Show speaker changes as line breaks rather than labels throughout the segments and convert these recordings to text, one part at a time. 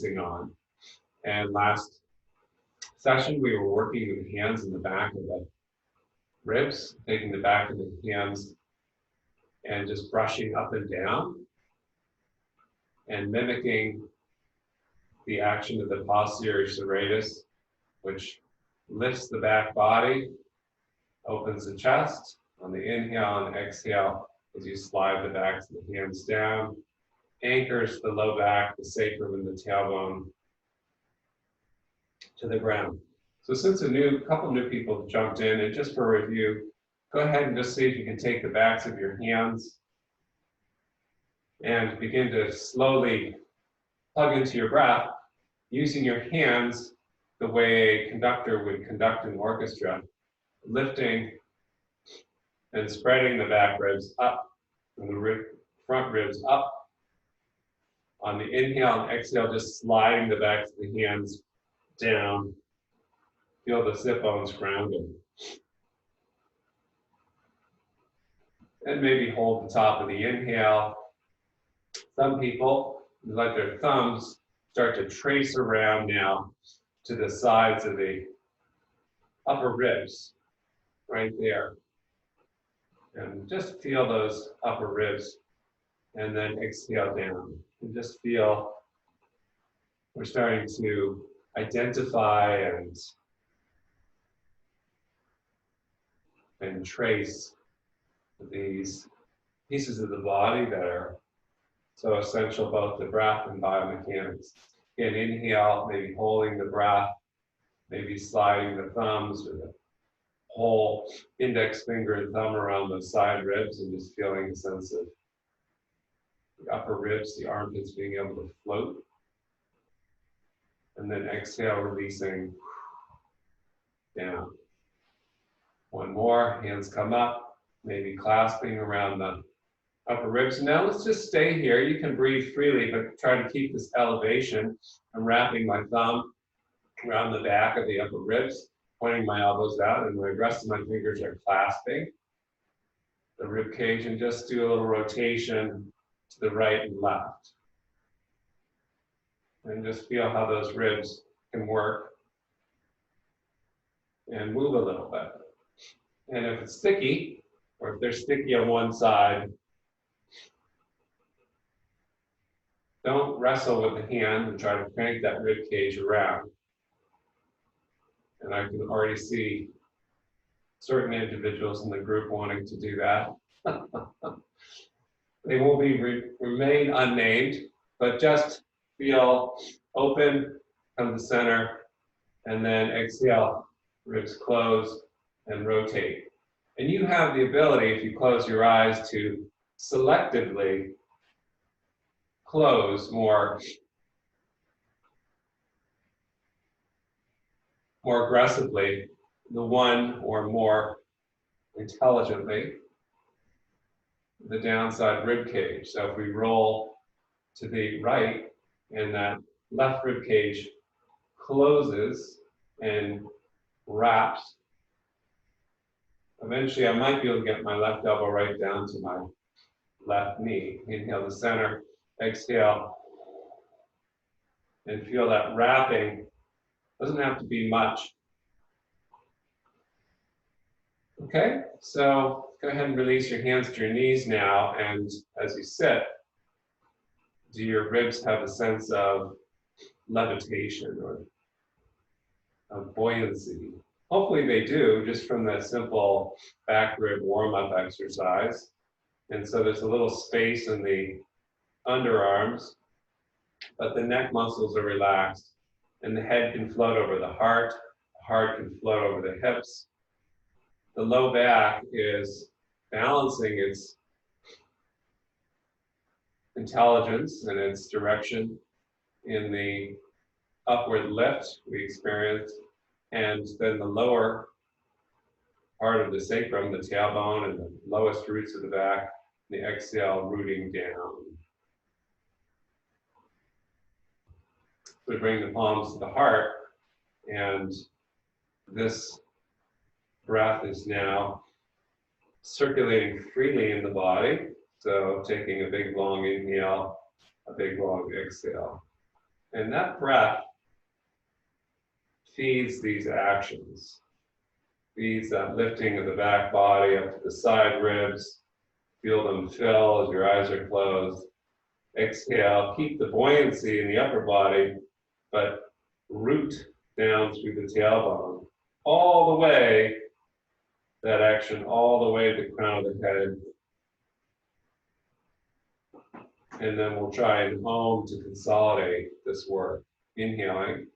focusing on. And last session, we were working with the hands in the back of the ribs, taking the back of the hands and just brushing up and down and mimicking the action of the posterior serratus, which lifts the back body, opens the chest. On the inhale and exhale, as you slide the backs of the hands down, anchors the low back, the sacrum, and the tailbone to the ground. So since a couple new people jumped in, and just for review, go ahead and just see if you can take the backs of your hands and begin to slowly plug into your breath using your hands the way a conductor would conduct an orchestra, lifting and spreading the back ribs up and the front ribs up. On the inhale and exhale, just sliding the backs of the hands down. Feel the sit bones grounded. And maybe hold the top of the inhale. Some people let their thumbs start to trace around now to the sides of the upper ribs, right there. And just feel those upper ribs and then exhale down. And just feel we're starting to identify and trace these pieces of the body that are so essential, both the breath and biomechanics. Again, inhale, maybe holding the breath, maybe sliding the thumbs or the whole index finger and thumb around the side ribs and just feeling a sense of the upper ribs, the armpits being able to float. And then exhale, releasing down. One more, hands come up, maybe clasping around the upper ribs. Now let's just stay here. You can breathe freely, but try to keep this elevation. I'm wrapping my thumb around the back of the upper ribs, pointing my elbows out, and the rest of my fingers are clasping the rib cage, and just do a little rotation to the right and left. And just feel how those ribs can work and move a little bit. And if it's sticky, or if they're sticky on one side, don't wrestle with the hand and try to crank that rib cage around. And I can already see certain individuals in the group wanting to do that. They will remain unnamed, but just feel open, come to center, and then exhale, ribs close and rotate. And you have the ability, if you close your eyes, to selectively close more aggressively, the one or more intelligently, the downside rib cage. So if we roll to the right and that left rib cage closes and wraps, eventually I might be able to get my left elbow right down to my left knee. Inhale to center, exhale, and feel that wrapping. Doesn't have to be much. Okay, so go ahead and release your hands to your knees now, and as you sit, do your ribs have a sense of levitation or of buoyancy? Hopefully they do, just from that simple back rib warm-up exercise. And so there's a little space in the underarms, but the neck muscles are relaxed, and the head can float over the heart can float over the hips. The low back is balancing its intelligence and its direction in the upward lift we experience, and then the lower part of the sacrum, the tailbone, and the lowest roots of the back, the exhale rooting down. We bring the palms to the heart, and this breath is now circulating freely in the body. So taking a big long inhale, a big long exhale. And that breath feeds these actions, feeds that lifting of the back body up to the side ribs. Feel them fill as your eyes are closed. Exhale, keep the buoyancy in the upper body, but root down through the tailbone. All the way, that action all the way to the crown of the head. And then we'll try and home to consolidate this work. Inhaling.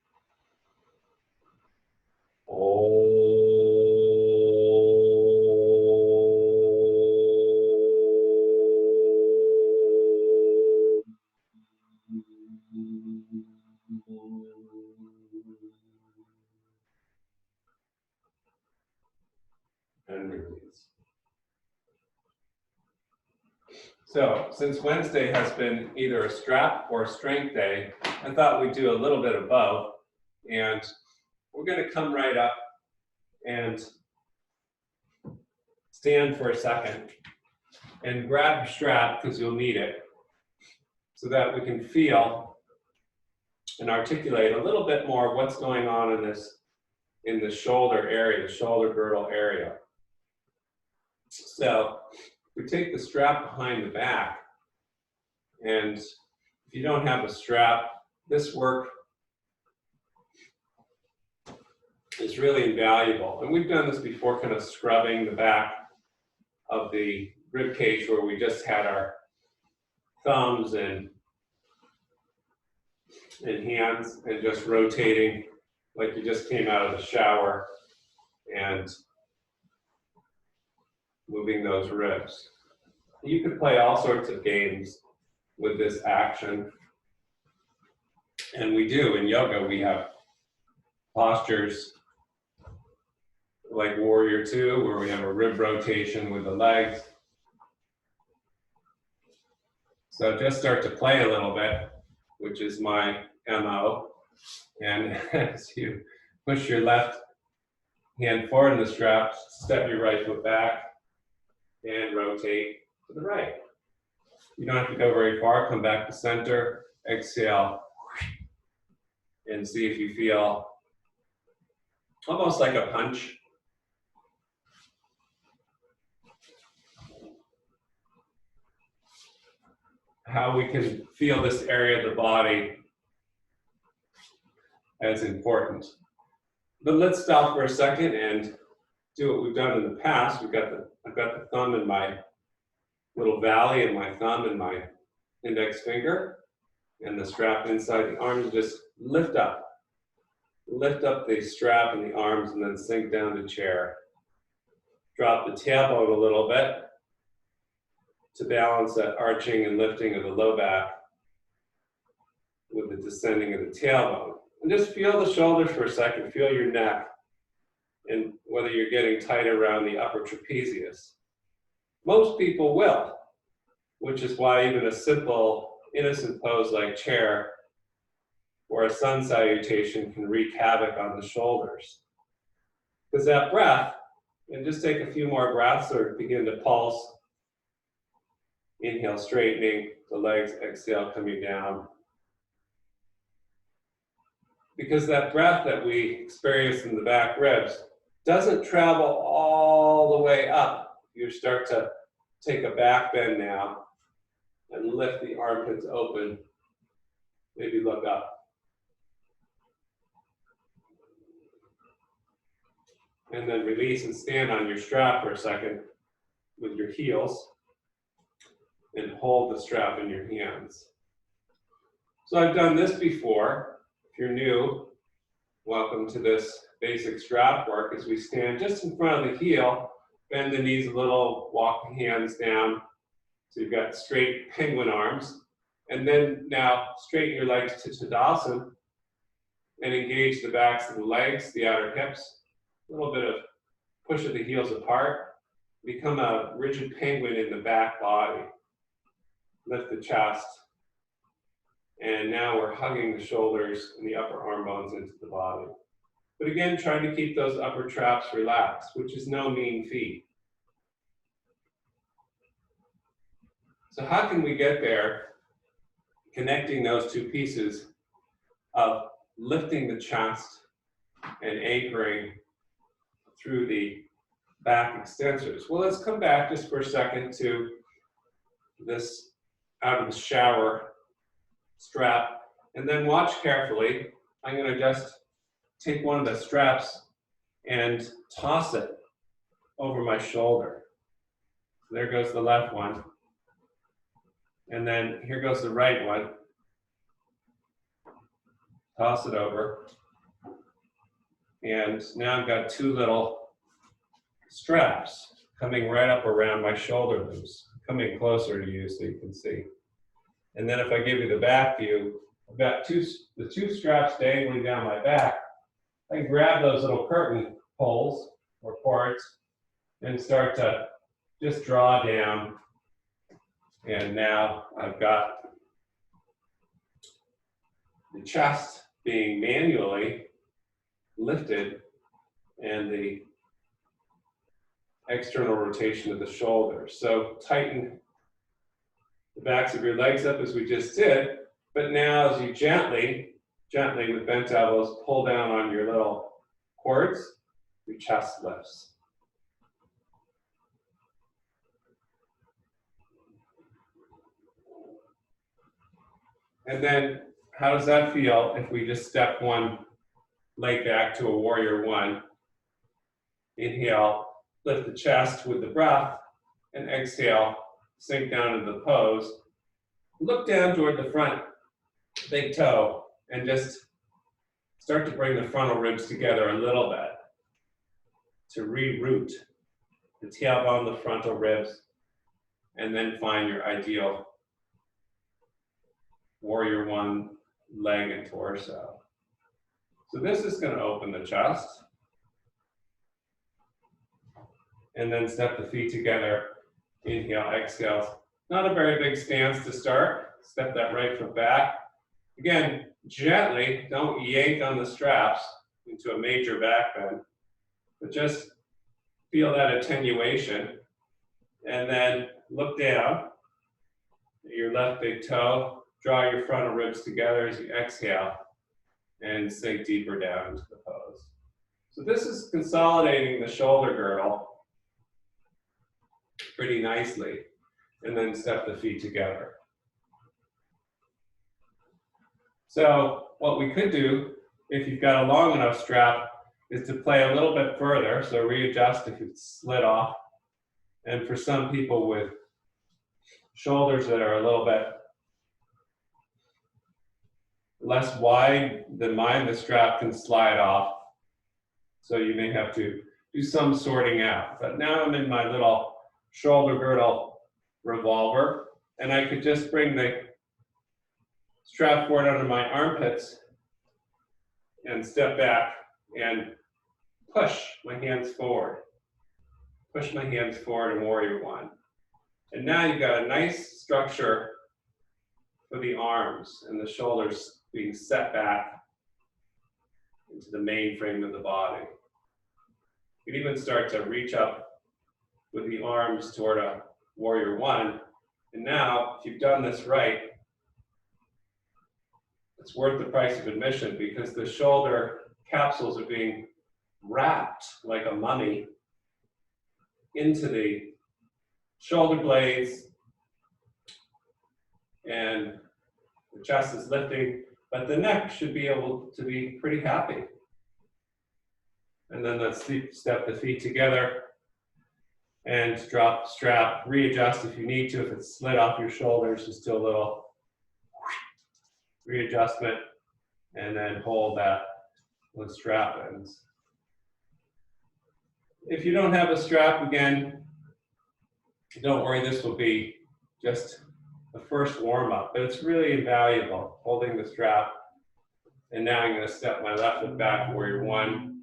And release. So, since Wednesday has been either a strap or a strength day, I thought we'd do a little bit of both. And we're going to come right up and stand for a second and grab your strap, because you'll need it, so that we can feel and articulate a little bit more of what's going on in the shoulder area, the shoulder girdle area. So we take the strap behind the back, and if you don't have a strap, this work is really invaluable. And we've done this before, kind of scrubbing the back of the rib cage, where we just had our thumbs and hands and just rotating like you just came out of the shower and moving those ribs. You could play all sorts of games with this action. And we do in yoga. We have postures like Warrior Two, where we have a rib rotation with the legs. So just start to play a little bit, which is my MO. And as you push your left hand forward in the strap, step your right foot back and rotate to the right. You don't have to go very far. Come back to center, exhale, and see if you feel almost like a punch. How we can feel this area of the body as important. But let's stop for a second and do what we've done in the past. I've got the thumb in my little valley, and my thumb in my index finger, and the strap inside the arms. Just lift up the strap in the arms, and then sink down to chair. Drop the tailbone a little bit to balance that arching and lifting of the low back with the descending of the tailbone. And just feel the shoulders for a second, feel your neck, and whether you're getting tight around the upper trapezius. Most people will, which is why even a simple, innocent pose like chair or a sun salutation can wreak havoc on the shoulders. Because that breath, and just take a few more breaths or begin to pulse. Inhale, straightening the legs, exhale, coming down. Because that breath that we experience in the back ribs doesn't travel all the way up. You start to take a back bend now and lift the armpits open. Maybe look up. And then release and stand on your strap for a second with your heels and hold the strap in your hands. So I've done this before. If you're new, welcome to this basic strap work as we stand just in front of the heel, bend the knees a little, walk the hands down. So you've got straight penguin arms. And then now straighten your legs to Tadasana and engage the backs of the legs, the outer hips. A little bit of push of the heels apart. Become a rigid penguin in the back body. Lift the chest. And now we're hugging the shoulders and the upper arm bones into the body. But again, trying to keep those upper traps relaxed, which is no mean feat. So how can we get there, connecting those two pieces of lifting the chest and anchoring through the back extensors. Well, let's come back just for a second to this out of the shower strap, and then watch carefully. I'm going to just take one of the straps and toss it over my shoulder. There goes the left one. And then here goes the right one. Toss it over. And now I've got two little straps coming right up around my shoulder loops, coming closer to you so you can see. And then if I give you the back view, I've got the two straps dangling down my back. I can grab those little curtain poles or cords and start to just draw down. And now I've got the chest being manually lifted and the external rotation of the shoulders. So tighten the backs of your legs up as we just did, but now as you gently with bent elbows pull down on your little cords, your chest lifts. And then how does that feel if we just step one leg back to a warrior one? Inhale, lift the chest with the breath, and exhale, sink down into the pose. Look down toward the front big toe and just start to bring the frontal ribs together a little bit to reroute the tailbone, the frontal ribs, and then find your ideal warrior one leg and torso. So this is going to open the chest. And then step the feet together. Inhale, exhale. Not a very big stance to start. Step that right foot back. Again, gently, don't yank on the straps into a major back bend, but just feel that attenuation. And then look down at your left big toe. Draw your frontal ribs together as you exhale and sink deeper down into the pose. So this is consolidating the shoulder girdle pretty nicely, and then step the feet together. So what we could do, if you've got a long enough strap, is to play a little bit further, so readjust if it's slid off. And for some people with shoulders that are a little bit less wide than mine, the strap can slide off. So you may have to do some sorting out. But now I'm in my little shoulder girdle revolver, and I could just bring the strap forward under my armpits and step back and push my hands forward. Push my hands forward in warrior one. And now you've got a nice structure for the arms and the shoulders being set back into the main frame of the body. You can even start to reach up with the arms toward a warrior one. And now, if you've done this right, it's worth the price of admission because the shoulder capsules are being wrapped like a mummy into the shoulder blades, and the chest is lifting, but the neck should be able to be pretty happy. And then let's step the feet together and drop the strap, readjust if you need to. If it's slid off your shoulders, just do a little readjustment, and then hold that with strap ends. If you don't have a strap, again, don't worry, this will be just the first warm-up, but it's really invaluable, holding the strap. And now I'm going to step my left foot back, warrior one,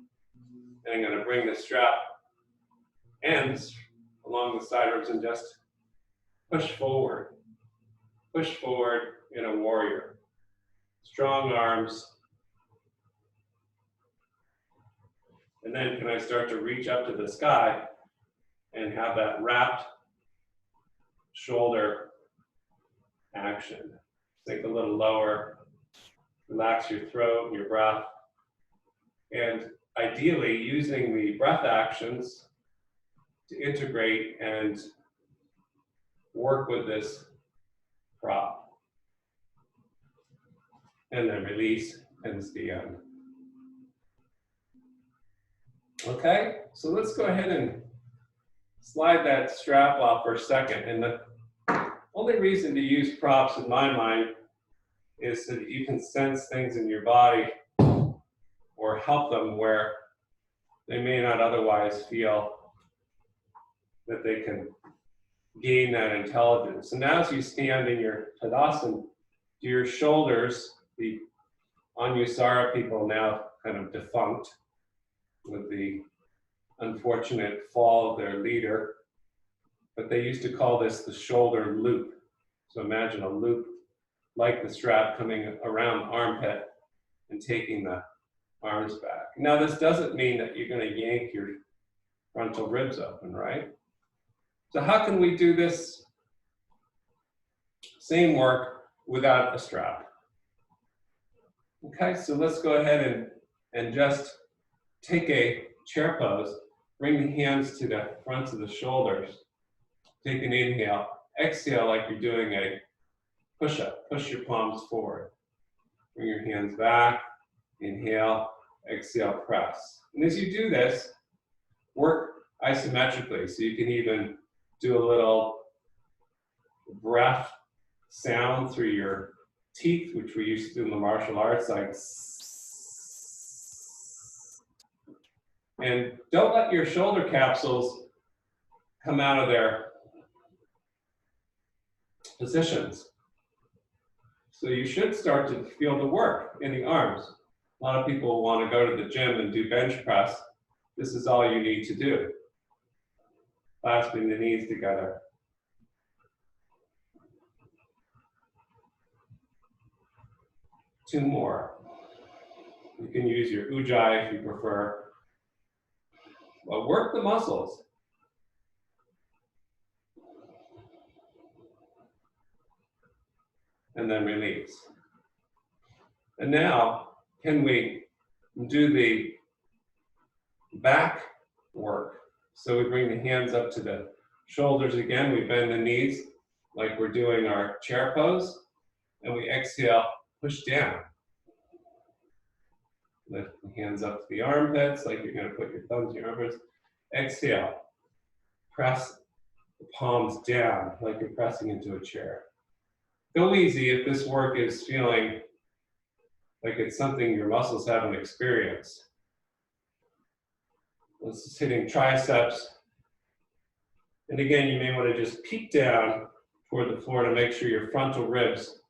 and I'm going to bring the strap ends along the side ribs and just push forward in a warrior. Strong arms. And then can I start to reach up to the sky and have that wrapped shoulder action. Sink a little lower Relax your throat and your breath. And ideally using the breath actions to integrate and work with this prop. And then release and it's the end. Okay, so let's go ahead and slide that strap off for a second. And the only reason to use props in my mind is so that you can sense things in your body or help them where they may not otherwise feel that they can gain that intelligence. And as you stand in your Tadasana, do your shoulders, the Anusara people now kind of defunct with the unfortunate fall of their leader, but they used to call this the shoulder loop. So imagine a loop like the strap coming around the armpit and taking the arms back. Now this doesn't mean that you're going to yank your frontal ribs open, right? So how can we do this same work without a strap? Okay, so let's go ahead and just take a chair pose. Bring the hands to the fronts of the shoulders. Take an inhale. Exhale like you're doing a push-up. Push your palms forward. Bring your hands back. Inhale. Exhale, press. And as you do this, work isometrically. So you can even do a little breath sound through your teeth, which we used to do in the martial arts, like. And don't let your shoulder capsules come out of their positions. So you should start to feel the work in the arms. A lot of people want to go to the gym and do bench press. This is all you need to do. Clasping the knees together. Two more. You can use your ujjayi if you prefer. But work the muscles. And then release. And now, can we do the back work? So we bring the hands up to the shoulders again. We bend the knees like we're doing our chair pose. And we exhale, push down. Lift the hands up to the armpits like you're going to put your thumbs in your armpits. Exhale. Press the palms down like you're pressing into a chair. Go easy if this work is feeling like it's something your muscles haven't experienced. This is hitting triceps. And again, you may want to just peek down toward the floor to make sure your frontal ribs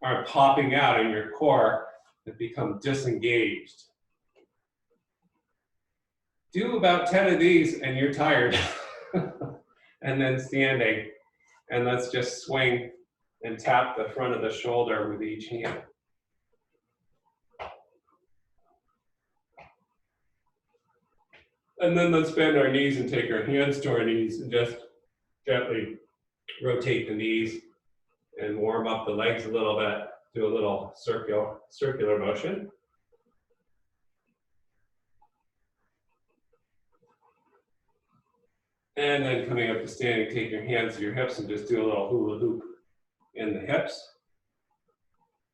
aren't popping out in your core that become disengaged. Do about 10 of these and you're tired. And then standing. And let's just swing and tap the front of the shoulder with each hand. And then let's bend our knees and take our hands to our knees and just gently rotate the knees and warm up the legs a little bit. Do a little circular motion. And then coming up to standing, take your hands to your hips and just do a little hula hoop in the hips.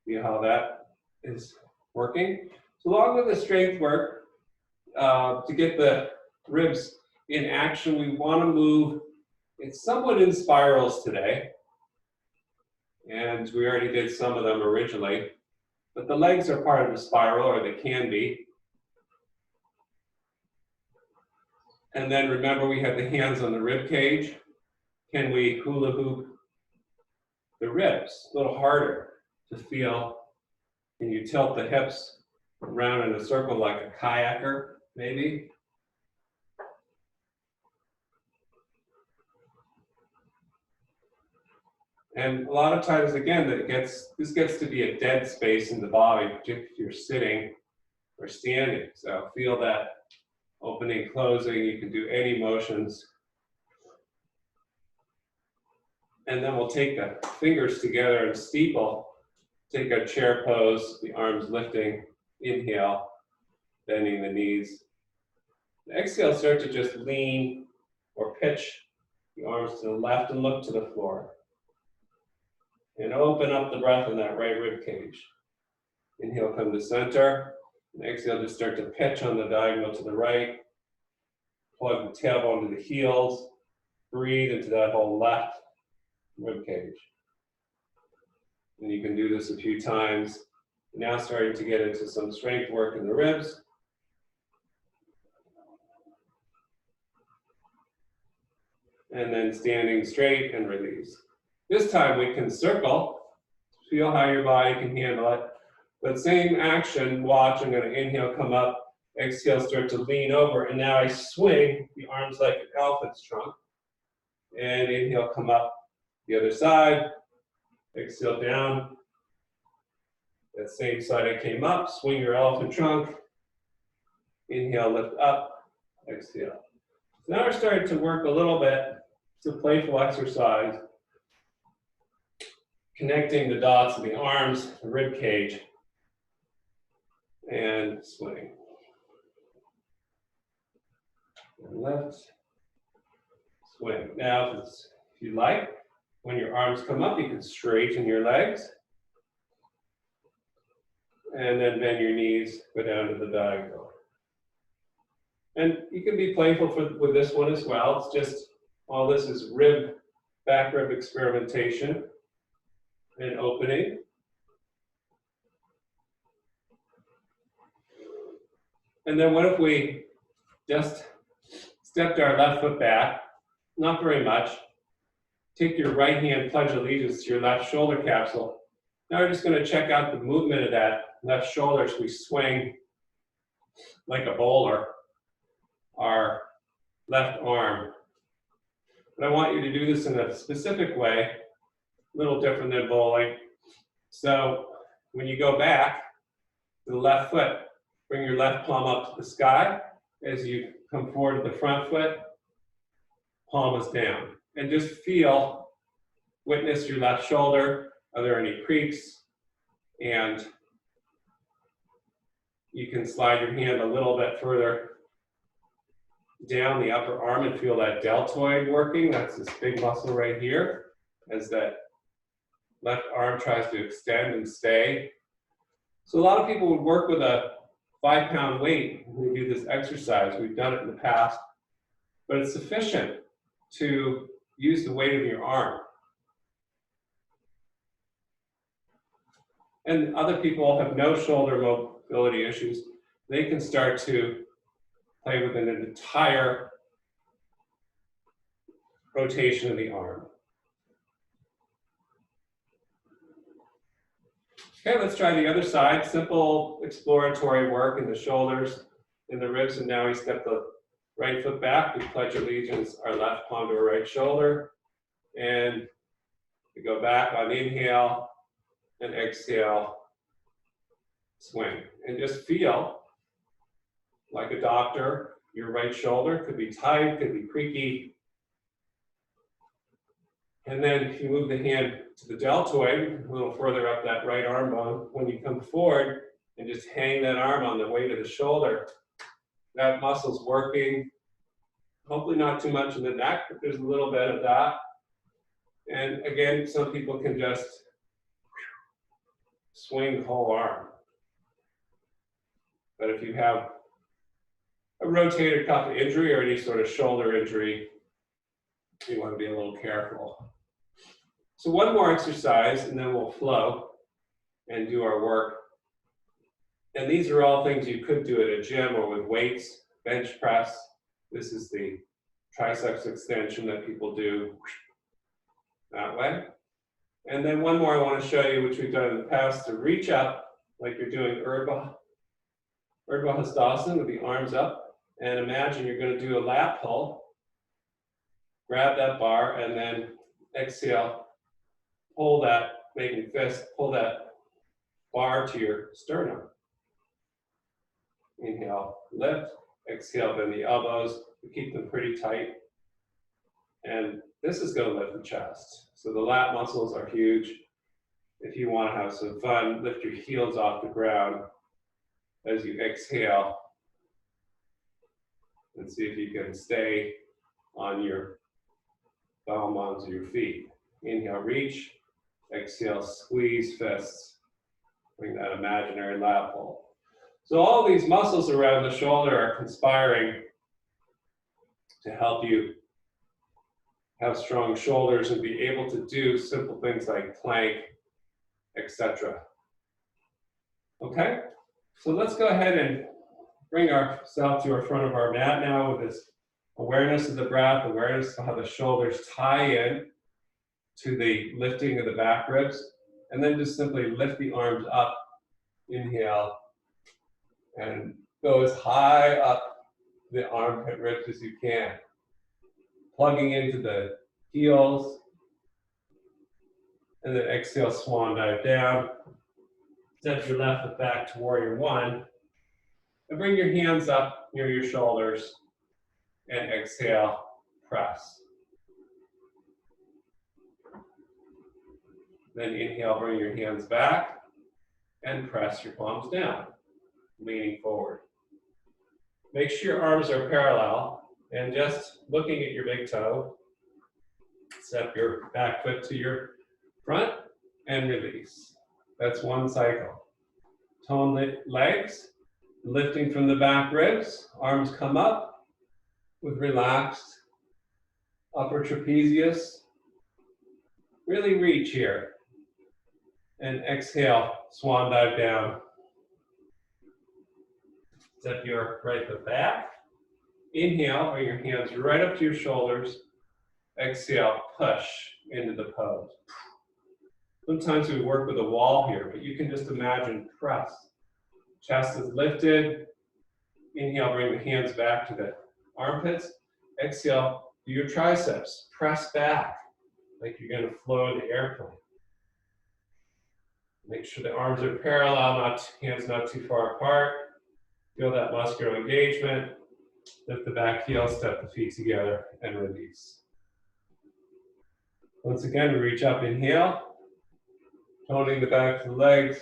See how that is working? So along with the strength work, to get the ribs in action, we want to move. It's somewhat in spirals today. And we already did some of them originally. But the legs are part of the spiral, or they can be. And then remember, we have the hands on the rib cage. Can we hula hoop the ribs a little harder to feel? Can you tilt the hips around in a circle like a kayaker, maybe? And a lot of times, again, this gets to be a dead space in the body, particularly if you're sitting or standing. So feel that opening, closing. You can do any motions. And then we'll take the fingers together and steeple take a chair pose, the arms lifting, inhale, bending the knees. Exhale, start to just lean or pitch the arms to the left and look to the floor. And open up the breath in that right rib cage. Inhale, come to center. And exhale, just start to pitch on the diagonal to the right. Plug the tailbone to the heels. Breathe into that whole left rib cage. And you can do this a few times. Now starting to get into some strength work in the ribs. And then standing straight and release. This time we can circle. Feel how your body can handle it. But same action, watch, I'm going to inhale, come up, exhale, start to lean over, and now I swing the arms like an elephant's trunk. And inhale, come up the other side, exhale down. That same side I came up, swing your elephant trunk. Inhale, lift up, exhale. So now we're starting to work a little bit. It's a playful exercise. Connecting the dots of the arms, the rib cage, and swing. And lift, swing. Now, if you like, when your arms come up, you can straighten your legs. And then bend your knees, go down to the diagonal. And you can be playful with this one as well. It's just, all this is back rib experimentation and opening. And then what if we just stepped our left foot back, not very much. Take your right hand, pledge allegiance to your left shoulder capsule. Now we're just going to check out the movement of that left shoulder as we swing like a bowler, our left arm. But I want you to do this in a specific way, a little different than bowling. So when you go back to the left foot, bring your left palm up to the sky. As you come forward to the front foot, palm is down. And just feel, witness your left shoulder. Are there any creaks? And you can slide your hand a little bit further down the upper arm and feel that deltoid working. That's this big muscle right here, as that left arm tries to extend and stay. So a lot of people would work with a 5-pound weight when we do this exercise. We've done it in the past, but it's sufficient to use the weight of your arm. And other people have no shoulder mobility issues. They can start to play with an entire rotation of the arm. Okay, let's try the other side. Simple exploratory work in the shoulders, in the ribs, and now we step the right foot back. We pledge allegiance, our left palm to our right shoulder, and we go back on inhale and exhale, swing. And just feel like a doctor. Your right shoulder could be tight, could be creaky. And then if you move the hand to the deltoid, a little further up that right arm bone, when you come forward and just hang that arm on the weight of the shoulder, that muscle's working. Hopefully not too much in the neck, but there's a little bit of that. And again, some people can just swing the whole arm. But if you have a rotator cuff injury or any sort of shoulder injury, you want to be a little careful. So one more exercise, and then we'll flow and do our work. And these are all things you could do at a gym or with weights, bench press. This is the triceps extension that people do that way. And then one more I want to show you, which we've done in the past, to reach up like you're doing Urdhva Hastasana with the arms up. And imagine you're going to do a lat pull. Grab that bar and then exhale. Pull that, making fist, pull that bar to your sternum. Inhale, lift. Exhale, bend the elbows. Keep them pretty tight. And this is going to lift the chest. So the lat muscles are huge. If you want to have some fun, lift your heels off the ground as you exhale. And see if you can stay on your bum onto your feet. Inhale, reach. Exhale, squeeze fists. Bring that imaginary lat pull. So all these muscles around the shoulder are conspiring to help you have strong shoulders and be able to do simple things like plank, etc. Okay, so let's go ahead and bring ourselves to our front of our mat now with this awareness of the breath, awareness of how the shoulders tie in to the lifting of the back ribs, and then just simply lift the arms up. Inhale, and go as high up the armpit ribs as you can. Plugging into the heels, and then exhale, swan dive down. Step your left foot back to warrior one, and bring your hands up near your shoulders, and exhale, press. Then inhale, bring your hands back, and press your palms down, leaning forward. Make sure your arms are parallel, and just looking at your big toe, step your back foot to your front and release. That's one cycle. Tone legs, lifting from the back ribs, arms come up with relaxed upper trapezius. Really reach here. And exhale, swan dive down. Step your right foot back. Inhale, bring your hands right up to your shoulders. Exhale, push into the pose. Sometimes we work with a wall here, but you can just imagine press. Chest is lifted. Inhale, bring the hands back to the armpits. Exhale, do your triceps. Press back like you're going to flow the airplane. Make sure the arms are parallel, hands not too far apart. Feel that muscular engagement. Lift the back heel, step the feet together, and release. Once again, reach up, inhale. Toning the back of the legs,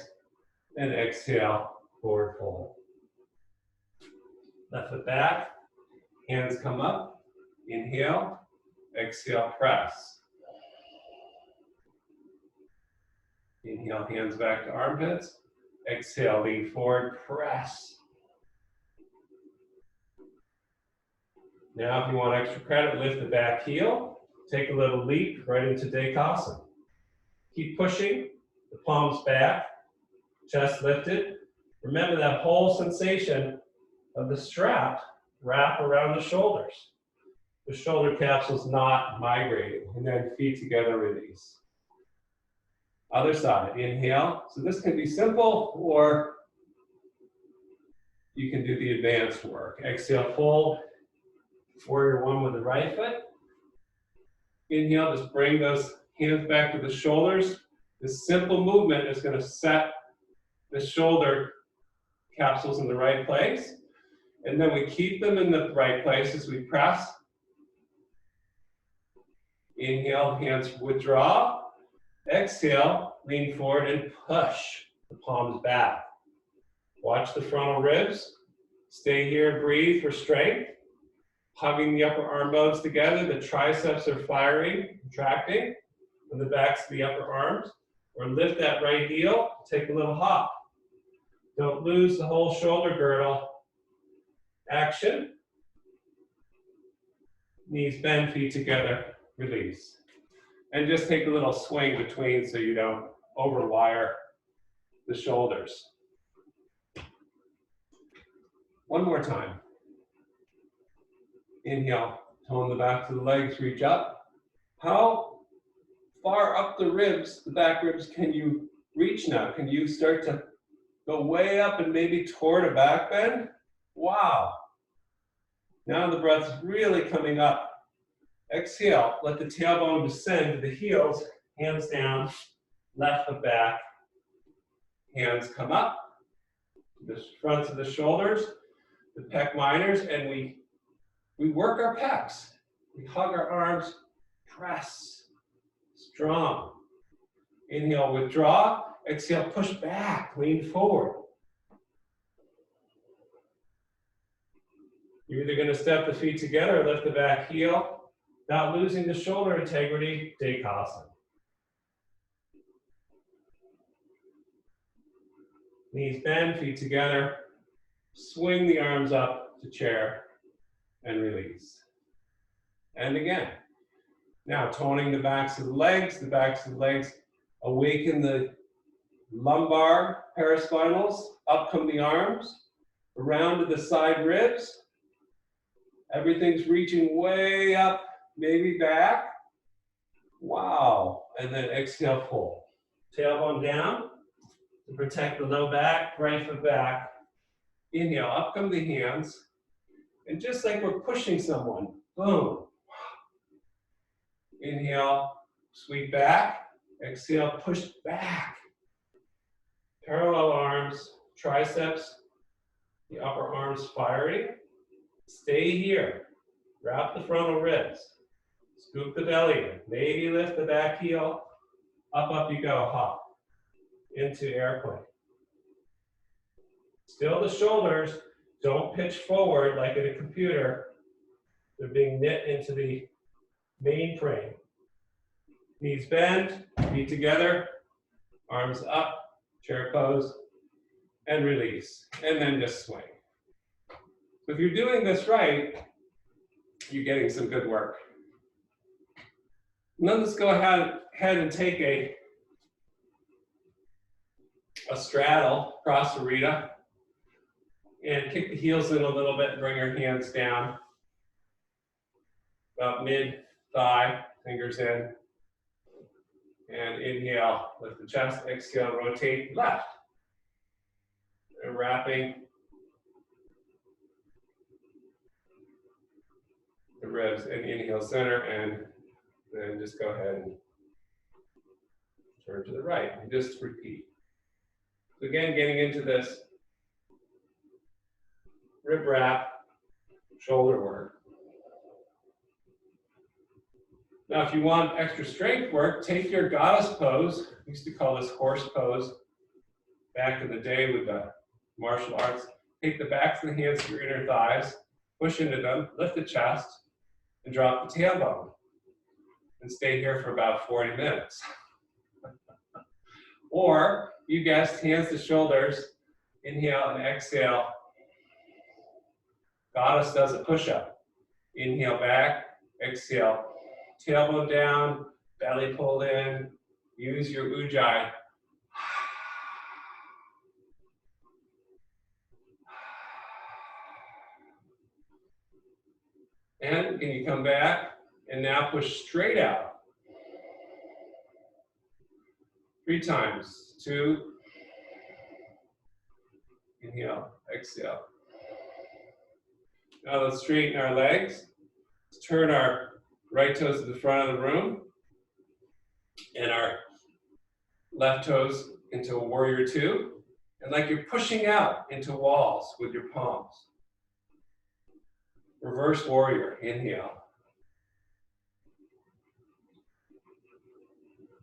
and exhale, forward fold. Left foot back, hands come up, inhale, exhale, press. Inhale, hands back to armpits, exhale, lean forward, press. Now, if you want extra credit, lift the back heel, take a little leap right into Dekasana. Keep pushing. The palms back, chest lifted. Remember that whole sensation of the strap wrap around the shoulders. The shoulder capsule's not migrating. And then feet together, release. Other side, inhale. So this can be simple, or you can do the advanced work. Exhale, fold. Warrior one with the right foot. Inhale, just bring those hands back to the shoulders. This simple movement is going to set the shoulder capsules in the right place. And then we keep them in the right place as we press. Inhale, hands withdraw. Exhale, lean forward and push the palms back. Watch the frontal ribs. Stay here, breathe for strength. Hugging the upper arm bones together. The triceps are firing, contracting, and the backs of the upper arms. Or lift that right heel, take a little hop. Don't lose the whole shoulder girdle. Action. Knees bend, feet together, release. And just take a little swing between so you don't overwire the shoulders. One more time. Inhale, tone the backs of the legs, reach up. How far up the ribs, the back ribs, can you reach now? Can you start to go way up and maybe toward a back bend? Wow. Now the breath's really coming up. Exhale, let the tailbone descend to the heels, hands down, left foot back, hands come up, the fronts of the shoulders, the pec minors, and we work our pecs. We hug our arms, press, strong. Inhale, withdraw. Exhale, push back, lean forward. You're either going to step the feet together or lift the back heel, not losing the shoulder integrity, Dekasana. Knees bend, feet together. Swing the arms up to chair and release. And again. Now toning the backs of the legs, awaken the lumbar paraspinals, up come the arms, around to the side ribs. Everything's reaching way up, maybe back. Wow. And then exhale, pull. Tailbone down to protect the low back, right foot back. Inhale, up come the hands. And just like we're pushing someone, boom. Inhale, sweep back. Exhale, push back. Parallel arms, triceps, the upper arms firing. Stay here. Wrap the frontal ribs. Scoop the belly in. Maybe lift the back heel. Up, up you go, hop. Into airplane. Still the shoulders. Don't pitch forward like in a computer. They're being knit into the mainframe. Knees bend, feet together, arms up, chair pose, and release. And then just swing. So if you're doing this right, you're getting some good work. Now let's go ahead and take a straddle, Prasarita, and kick the heels in a little bit and bring your hands down. About mid-thigh, fingers in. And inhale, lift the chest, exhale, rotate left. And wrapping the ribs, and inhale center, and then just go ahead and turn to the right, and just repeat. So again, getting into this rib wrap, shoulder work. Now, if you want extra strength work, take your goddess pose. We used to call this horse pose back in the day with the martial arts. Take the backs of the hands to your inner thighs, push into them, lift the chest, and drop the tailbone. And stay here for about 40 minutes. Or, you guessed, hands to shoulders, inhale and exhale. Goddess does a push-up. Inhale back, exhale. Tailbone down, belly pulled in. Use your ujjayi. And can you come back? And now push straight out. 3 times. 2. Inhale, exhale. Now let's straighten our legs. Let's turn our right toes to the front of the room, and our left toes into a warrior 2, and like you're pushing out into walls with your palms. Reverse warrior, inhale.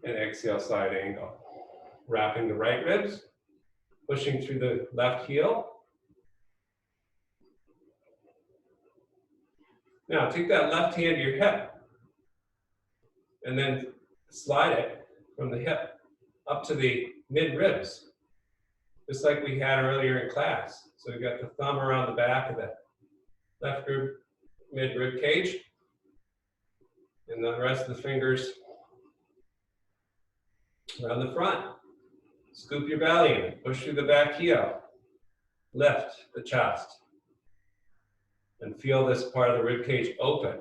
And exhale, side angle. Wrapping the right ribs, pushing through the left heel. Now take that left hand to your hip, and then slide it from the hip up to the mid ribs, just like we had earlier in class. So you got the thumb around the back of the left rib, mid rib cage, and the rest of the fingers around the front. Scoop your belly in, push through the back heel, lift the chest, and feel this part of the rib cage open.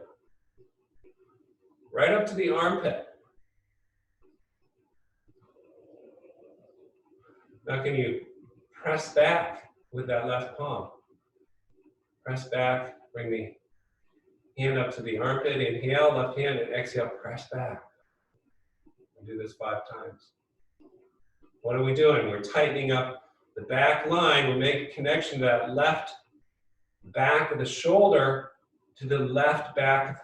Right up to the armpit. Now can you press back with that left palm? Press back, bring the hand up to the armpit, inhale, left hand, and exhale, press back. We'll do this 5 times. What are we doing? We're tightening up the back line. We're making a connection to that left back of the shoulder to the left back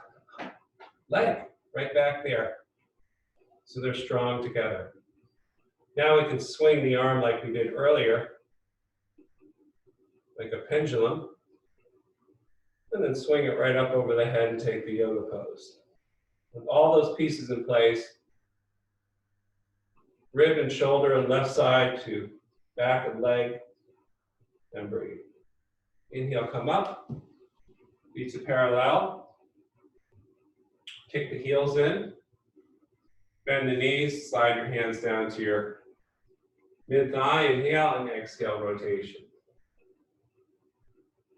leg. Right back there. So they're strong together. Now we can swing the arm like we did earlier, like a pendulum, and then swing it right up over the head and take the yoga pose. With all those pieces in place, rib and shoulder and left side to back and leg, and breathe. Inhale, come up, feet to parallel, kick the heels in, bend the knees, slide your hands down to your mid-thigh, inhale, and exhale, rotation.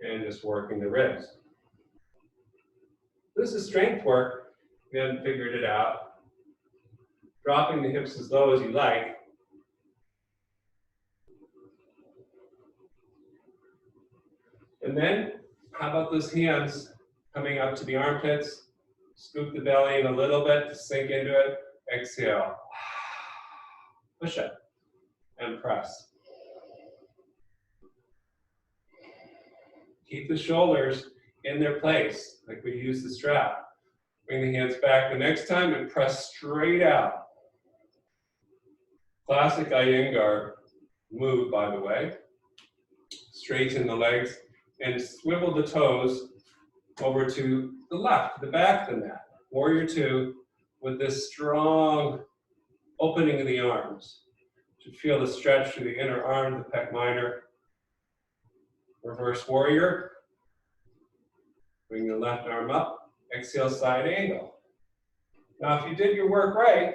And just working the ribs. This is strength work. We haven't figured it out. Dropping the hips as low as you like. And then, how about those hands coming up to the armpits? Scoop the belly in a little bit to sink into it. Exhale. Push up and press. Keep the shoulders in their place, like we use the strap. Bring the hands back the next time and press straight out. Classic Iyengar move, by the way. Straighten the legs and swivel the toes over to the left, the back of the mat. Warrior two with this strong opening of the arms. You should feel the stretch through the inner arm, the pec minor. Reverse warrior. Bring the left arm up. Exhale, side angle. Now, if you did your work right,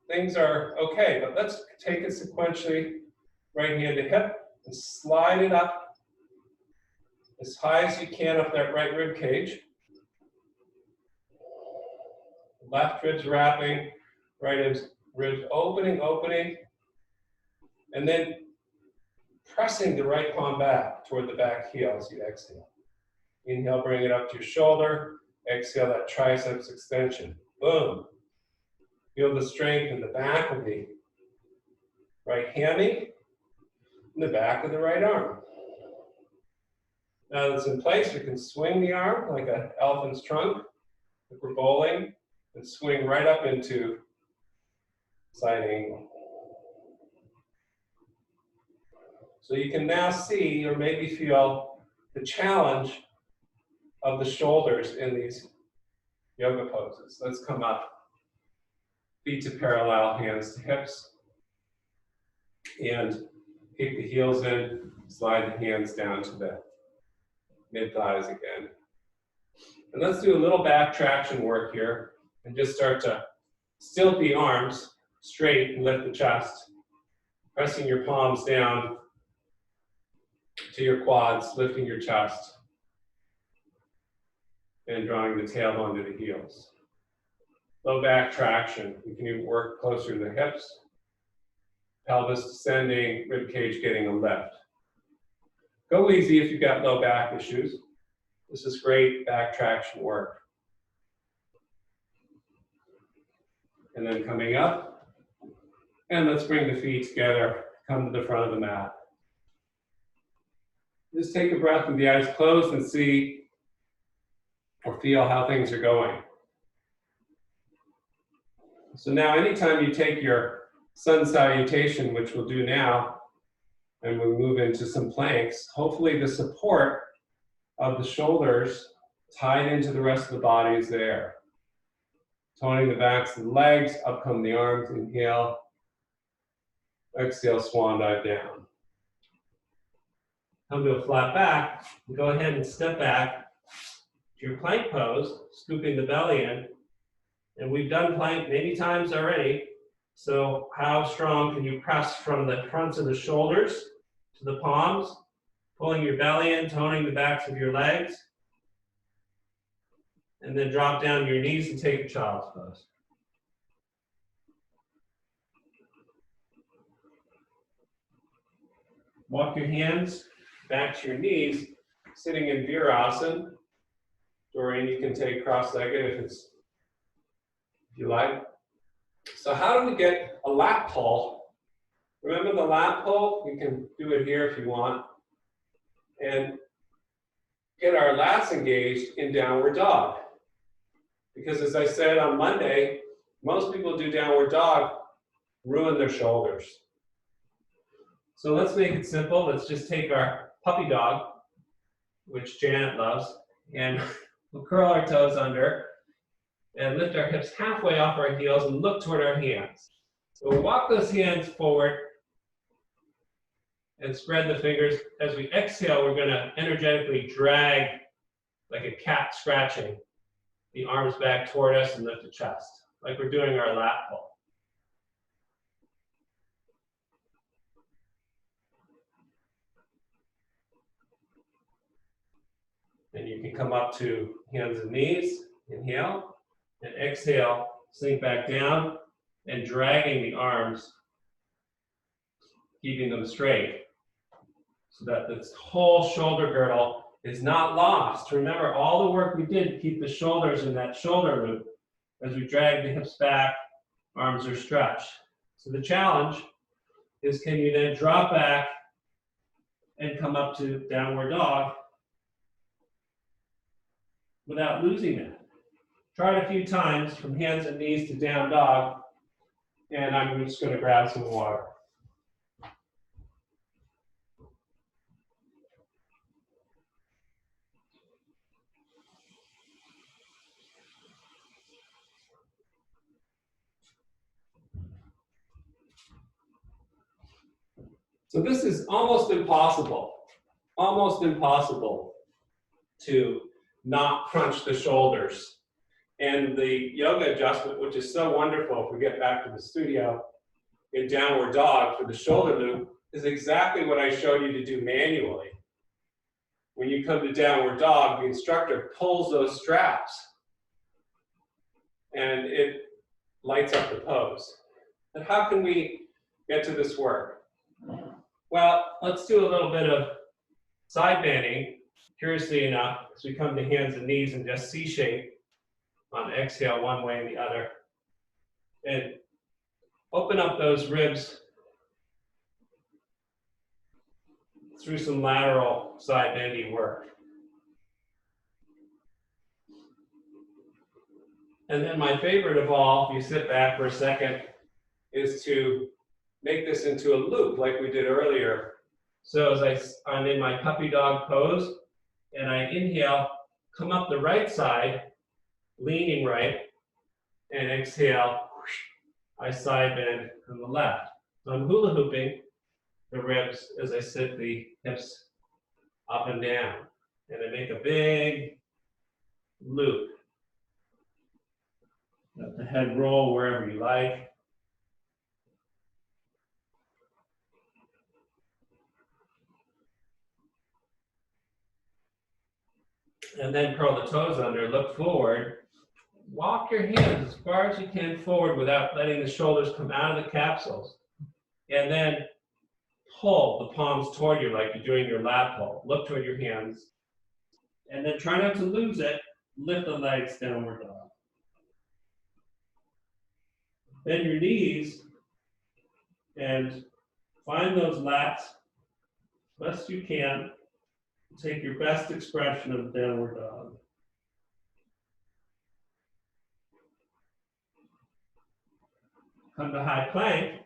things are okay, but let's take it sequentially. Right hand to hip and slide it up as high as you can up that right rib cage. Left ribs wrapping, right ribs opening, and then pressing the right palm back toward the back heel as you exhale. Inhale, bring it up to your shoulder. Exhale, that triceps extension. Boom. Feel the strength in the back of the right hammy and the back of the right arm. Now that it's in place, you can swing the arm like an elephant's trunk, like we're bowling, and swing right up into side angle. So you can now see or maybe feel the challenge of the shoulders in these yoga poses. Let's come up. Feet to parallel, hands to hips. And kick the heels in, slide the hands down to the mid-thighs again. And let's do a little back traction work here and just start to stilt the arms straight and lift the chest. Pressing your palms down to your quads, lifting your chest. And drawing the tailbone to the heels. Low back traction. You can even work closer to the hips. Pelvis descending, rib cage getting a lift. Go easy if you've got low back issues. This is great back traction work. And then coming up. And let's bring the feet together. Come to the front of the mat. Just take a breath with the eyes closed and see or feel how things are going. So now anytime you take your sun salutation, which we'll do now, and we'll move into some planks, hopefully the support of the shoulders tied into the rest of the body is there. Toning the backs of the legs, up come the arms, inhale. Exhale, swan dive down. Come to a flat back, and go ahead and step back to your plank pose, scooping the belly in. And we've done plank many times already. So how strong can you press from the fronts of the shoulders to the palms, pulling your belly in, toning the backs of your legs, and then drop down your knees and take a child's pose. Walk your hands back to your knees, sitting in Virasana. Doreen, you can take cross-legged if you like. So how do we get a lat pull? Remember the lat pull? We can do it here if you want. And get our lats engaged in downward dog. Because as I said on Monday, most people do downward dog ruin their shoulders. So let's make it simple. Let's just take our puppy dog, which Janet loves, and we'll curl our toes under and lift our hips halfway off our heels and look toward our hands. So we'll walk those hands forward and spread the fingers. As we exhale, we're going to energetically drag like a cat scratching the arms back toward us and lift the chest, like we're doing our lat pull. And you can come up to hands and knees, inhale, and exhale, sink back down, and dragging the arms, keeping them straight, so that this whole shoulder girdle is not lost. Remember all the work we did to keep the shoulders in that shoulder loop. As we drag the hips back, arms are stretched. So the challenge is, can you then drop back and come up to downward dog without losing that? Try it a few times from hands and knees to down dog, and I'm just going to grab some water. So this is almost impossible to not crunch the shoulders. And the yoga adjustment, which is so wonderful if we get back to the studio in downward dog for the shoulder loop, is exactly what I showed you to do manually. When you come to downward dog, the instructor pulls those straps and it lights up the pose. But how can we get to this work? Well, let's do a little bit of side bending, curiously enough, as we come to hands and knees and just C shape on exhale one way and the other. And open up those ribs through some lateral side bending work. And then my favorite of all, if you sit back for a second, is to make this into a loop like we did earlier. So as I'm in my puppy dog pose, and I inhale, come up the right side, leaning right, and exhale, I side bend on the left. So I'm hula hooping the ribs as I sit the hips up and down. And I make a big loop. Let the head roll wherever you like. And then curl the toes under, look forward. Walk your hands as far as you can forward without letting the shoulders come out of the capsules. And then pull the palms toward you like you're doing your lat pull. Look toward your hands. And then try not to lose it. Lift the legs downward dog. Bend your knees and find those lats best you can. Take your best expression of downward dog. Come to high plank,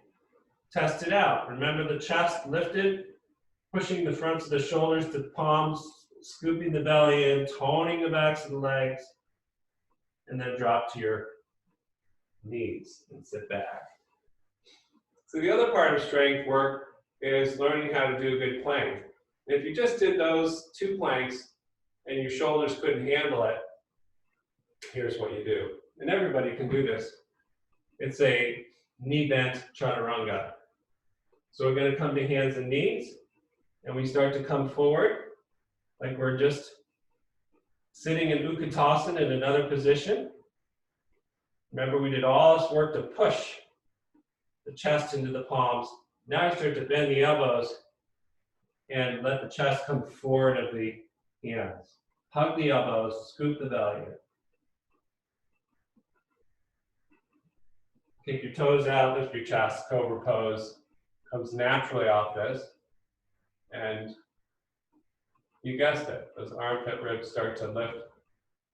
test it out. Remember the chest lifted, pushing the fronts of the shoulders to palms, scooping the belly in, toning the backs of the legs, and then drop to your knees and sit back. So the other part of strength work is learning how to do a good plank. If you just did those 2 planks and your shoulders couldn't handle it, here's what you do. And everybody can do this. It's a knee bent chaturanga. So we're going to come to hands and knees, and we start to come forward like we're just sitting in Utkatasana in another position. Remember, we did all this work to push the chest into the palms. Now I start to bend the elbows and let the chest come forward of the hands. Hug the elbows, scoop the belly in. Kick your toes out, lift your chest, cobra pose. Comes naturally off this. And you guessed it, those armpit ribs start to lift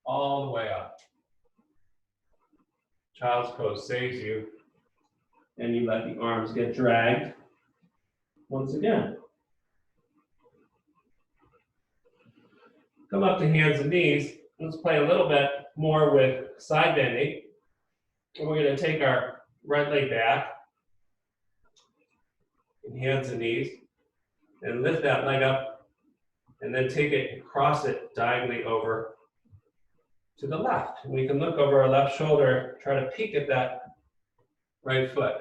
all the way up. Child's pose saves you
and you let the arms get dragged once again. Come up to hands and knees. Let's play a little bit more with side bending. And we're going to take our right leg back in hands and knees and lift that leg up and then take it and cross it diagonally over to the left. And we can look over our left shoulder, try to peek at that right foot.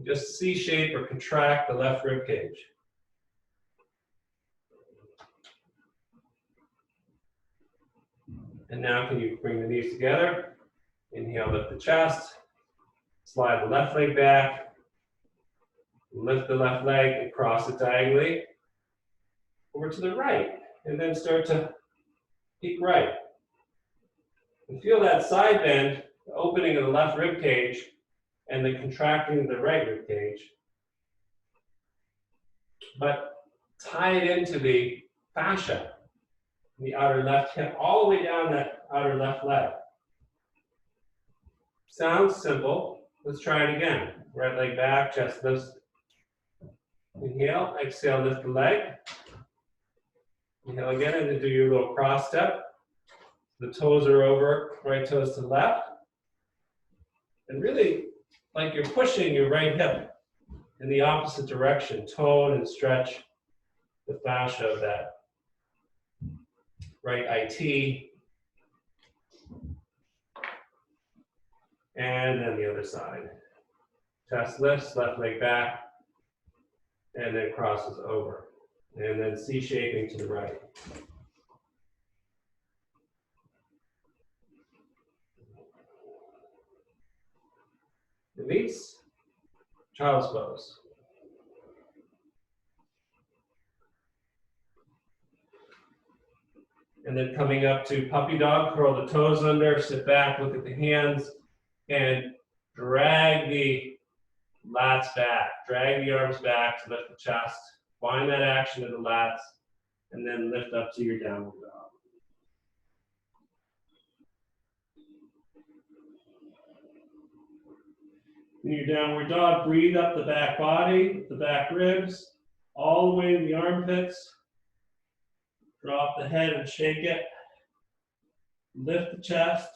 Just C-shape or contract the left rib cage. And now can you bring the knees together? Inhale, lift the chest. Slide the left leg back. Lift the left leg and cross it diagonally over to the right. And then start to peek right. And feel that side bend, the opening of the left rib cage and the contracting of the right rib cage. But tie it into the fascia, the outer left hip, all the way down that outer left leg. Sounds simple. Let's try it again. Right leg back, chest lifts. Inhale, exhale, lift the leg. Inhale again, and then do your little cross step. The toes are over, right toes to the left. And really, like you're pushing your right hip in the opposite direction. Tone and stretch the fascia of that right IT. And then the other side. Chest lifts, left leg back, and then crosses over. And then C-shaping to the right. Release, child's pose. And then coming up to puppy dog, curl the toes under, sit back, look at the hands, and drag the lats back. Drag the arms back to lift the chest. Find that action of the lats, and then lift up to your downward dog. In your downward dog, breathe up the back body, the back ribs, all the way to the armpits. Drop the head and shake it. Lift the chest.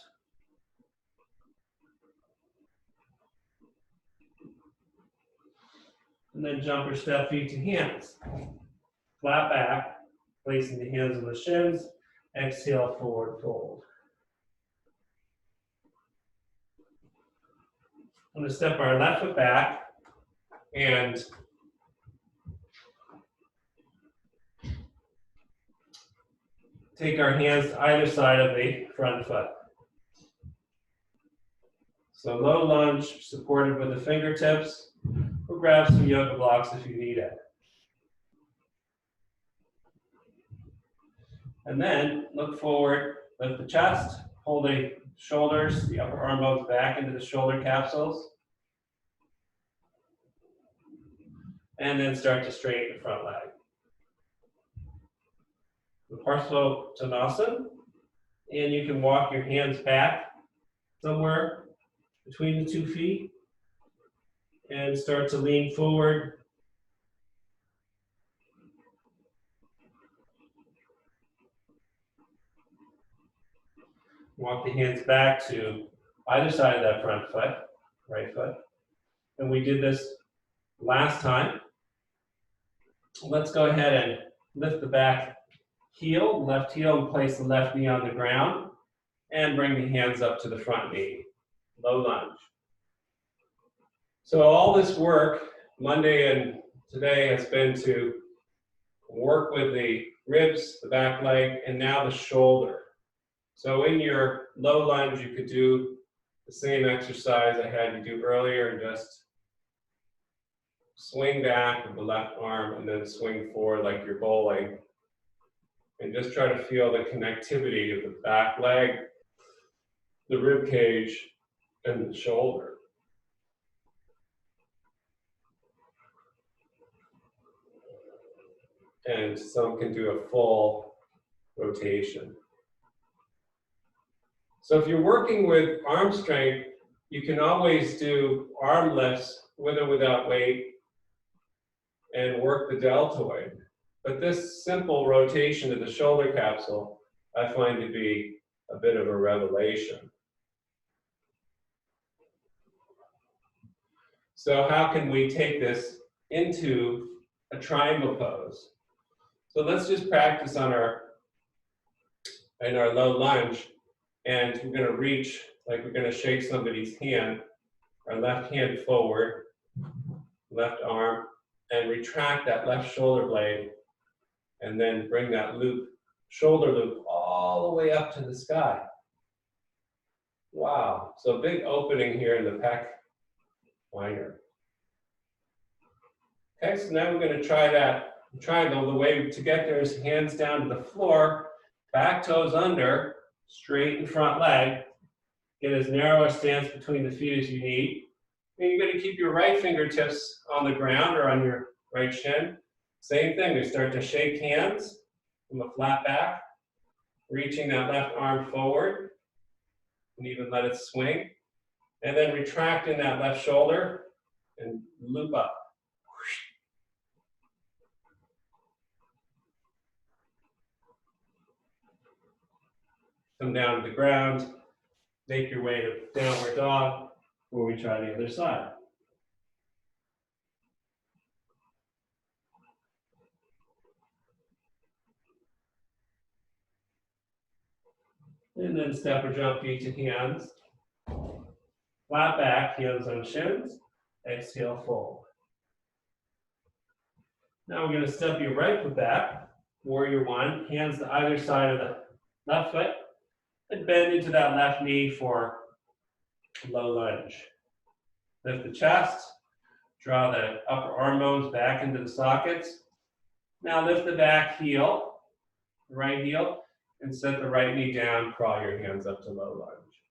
And then jump or step feet to hands. Flat back, placing the hands on the shins. Exhale, forward fold. I'm going to step our left foot back and take our hands to either side of the front foot. So low lunge, supported with the fingertips, or grab some yoga blocks if you need it. And then look forward, lift the chest, hold the shoulders, the upper arm bones back into the shoulder capsules. And then start to straighten the front leg. The Parsvottanasana, and you can walk your hands back somewhere between the 2 feet and start to lean forward. Walk the hands back to either side of that front foot, right foot. And we did this last time. Let's go ahead and lift the back heel, left heel, and place the left knee on the ground. And bring the hands up to the front knee. Low lunge. So all this work, Monday and today, has been to work with the ribs, the back leg, and now the shoulder. So in your low lunge, you could do the same exercise I had you do earlier and just swing back with the left arm and then swing forward like you're bowling. And just try to feel the connectivity of the back leg, the rib cage, and the shoulder. And some can do a full rotation. So if you're working with arm strength, you can always do arm lifts
with or without weight, and work the deltoid. But this simple rotation of the shoulder capsule, I find to be a bit of a revelation. So how can we take this into a triangle pose? So let's just practice on in our low lunge, and we're going to reach like we're going to shake somebody's hand, our left hand forward, left arm, and retract that left shoulder blade, and then bring that loop, shoulder loop, all the way up to the sky. Wow, so big opening here in the pec minor. Okay, so now we're going to try that triangle. The way to get there is hands down to the floor, back toes under, straighten front leg, get as narrow a stance between the feet as you need. And you're going to keep your right fingertips on the ground or on your right shin. Same thing, we start to shake hands from a flat back, reaching that left arm forward, and even let it swing. And then retracting that left shoulder and loop up. Come down to the ground, make your way to downward dog, where we try the other side. And then step or jump feet to hands. Flat back, hands on shins. Exhale, fold. Now we're going to step your right foot back, warrior one, hands to either side of the left foot, and bend into that left knee for low lunge. Lift the chest, draw the upper arm bones back into the sockets. Now lift the back heel, the right heel, and set the right knee down, crawl your hands up to low lunge.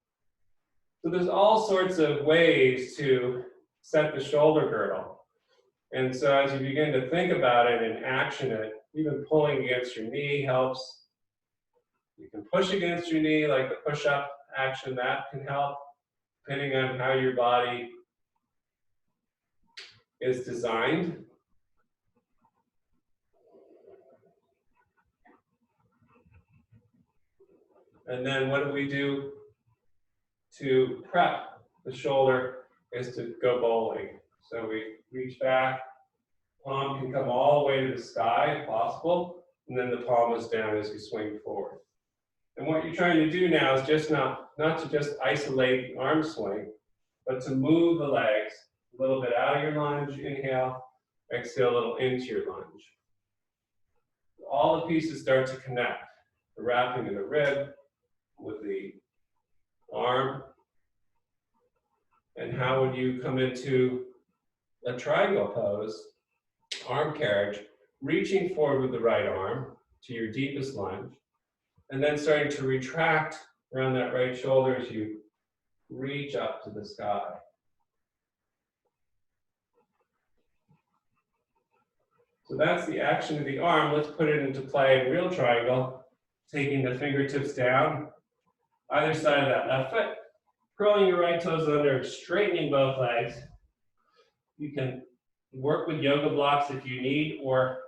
So there's all sorts of ways to set the shoulder girdle. And so as you begin to think about it and action it, even pulling against your knee helps. You can push against your knee like the push-up action, that can help, depending on how your body is designed. And then what do we do to prep the shoulder is to go bowling. So we reach back, palm can come all the way to the sky if possible, and then the palm is down as you swing forward. And what you're trying to do now is just not to just isolate the arm swing, but to move the legs a little bit out of your lunge, inhale, exhale a little into your lunge. All the pieces start to connect. The wrapping of the rib with the arm. And how would you come into a triangle pose, arm carriage, reaching forward with the right arm to your deepest lunge, and then starting to retract around that right shoulder as you reach up to the sky. So that's the action of the arm. Let's put it into play in real triangle, taking the fingertips down, either side of that left foot, curling your right toes under, straightening both legs. You can work with yoga blocks if you need, or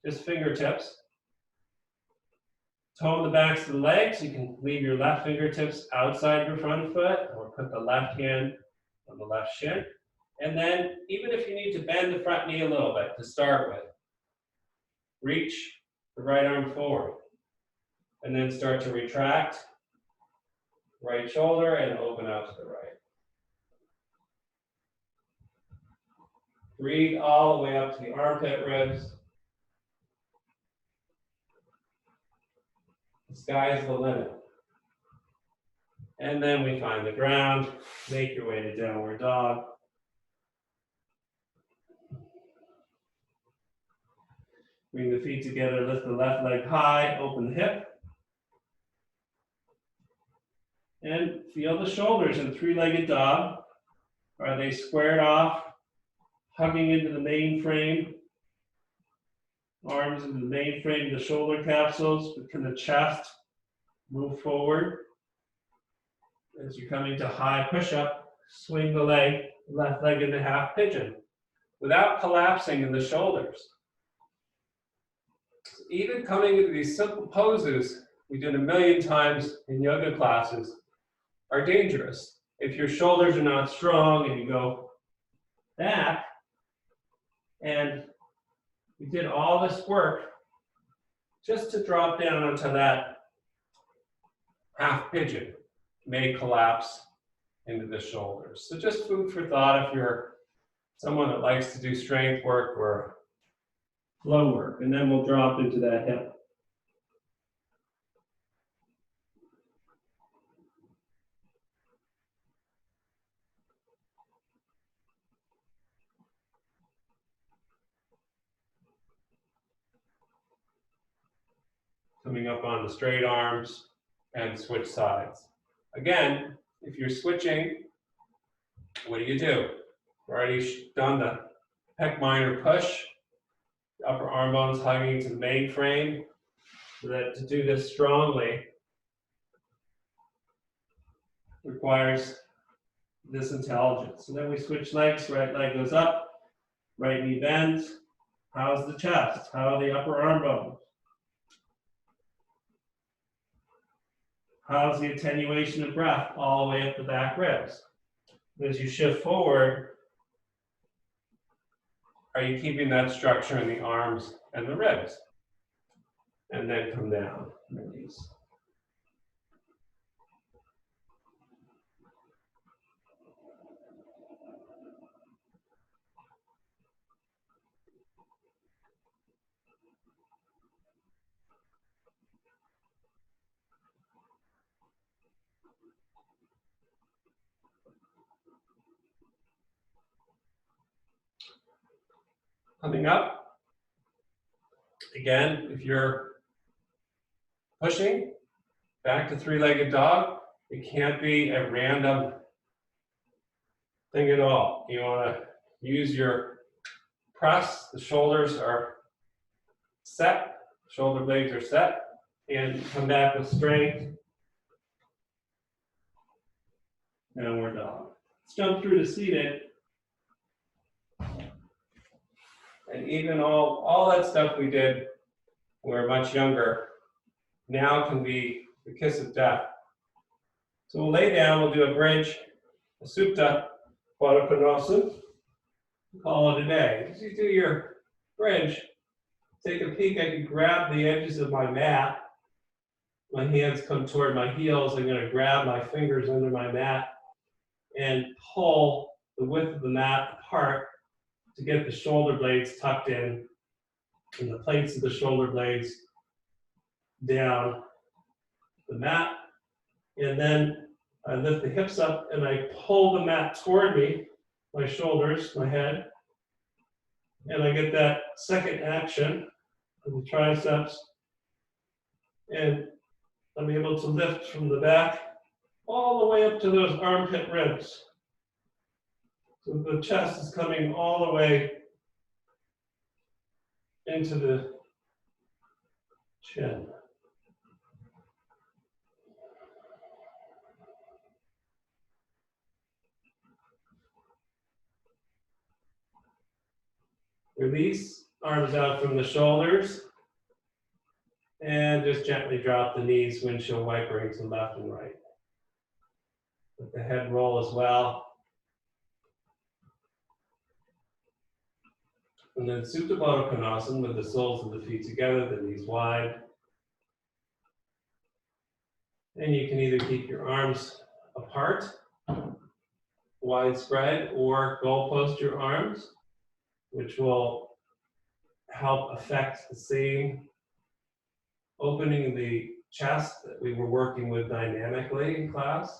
just fingertips. Tone the backs of the legs. You can leave your left fingertips outside your front foot, or put the left hand on the left shin. And then, even if you need to bend the front knee a little bit to start with, reach the right arm forward. And then start to retract right shoulder and open out to the right. Breathe all the way up to the armpit ribs. The sky is the limit. And then we find the ground. Make your way to downward dog. Bring the feet together, lift the left leg high, open the hip. And feel the shoulders in three-legged dog. Are they squared off, hugging into the main frame? Arms into the main frame, the shoulder capsules, between the chest, move forward. As you're coming to high push-up, swing the leg
left leg into half pigeon without collapsing in the shoulders. Even coming into these simple poses we did a million times in yoga classes are dangerous. If your shoulders are not strong and you go back, and we did all this work just to drop down onto that half pigeon, may collapse into the shoulders. So just food for thought if you're someone that likes to do strength work or flow work, and then we'll drop into that hip. Coming up on the straight arms and switch sides. Again, if you're switching, what do? We've already done the pec minor push, the upper arm bones hugging to the main frame. So that to do this strongly requires this intelligence. So then we switch legs, right leg goes up, right knee bends. How's the chest? How are the upper arm bones? How's the attenuation of breath all the way up the back ribs? As you shift forward, are you keeping that structure in the arms and the ribs? And then come down, release. Coming up, again, if you're pushing back to three-legged dog, it can't be a random thing at all. You want to use your press, the shoulders are set, shoulder blades are set, and come back with strength. Downward dog. Let's jump through to seated. And even all that stuff we did when we were much younger now can be the kiss of death. So we'll lay down, we'll do a bridge, a Supta Baddha Konasana, call it a day. As you do your bridge, take a peek, I can grab the edges of my mat. My hands come toward my heels. I'm going to grab my fingers under my mat and pull the width of the mat apart to get the shoulder blades tucked in and the plates of the shoulder blades down the mat. And then I lift the hips up and I pull the mat toward me, my shoulders, my head. And I get that second action of the triceps. And I'm able to lift from the back all the way up to those armpit ribs. So the chest is coming all the way into the chin. Release, arms out from the shoulders. And just gently drop the knees, windshield wipering to left and right. Let the head roll as well. And then Supta Baddha Konasana with the soles of the feet together, the knees wide. And you can either keep your arms apart, widespread, or goalpost your arms, which will help affect the same opening the chest that we were working with dynamically in class.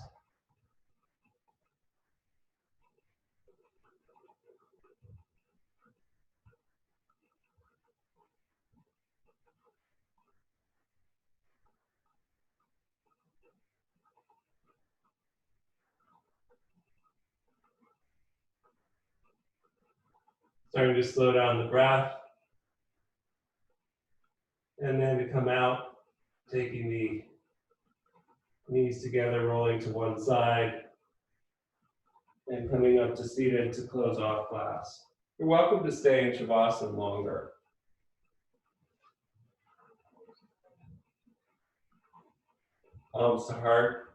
Starting to slow down the breath. And then to come out, taking the knees together, rolling to one side. And coming up to seated to close off class.
You're welcome to stay in Shavasana longer. Palms to heart.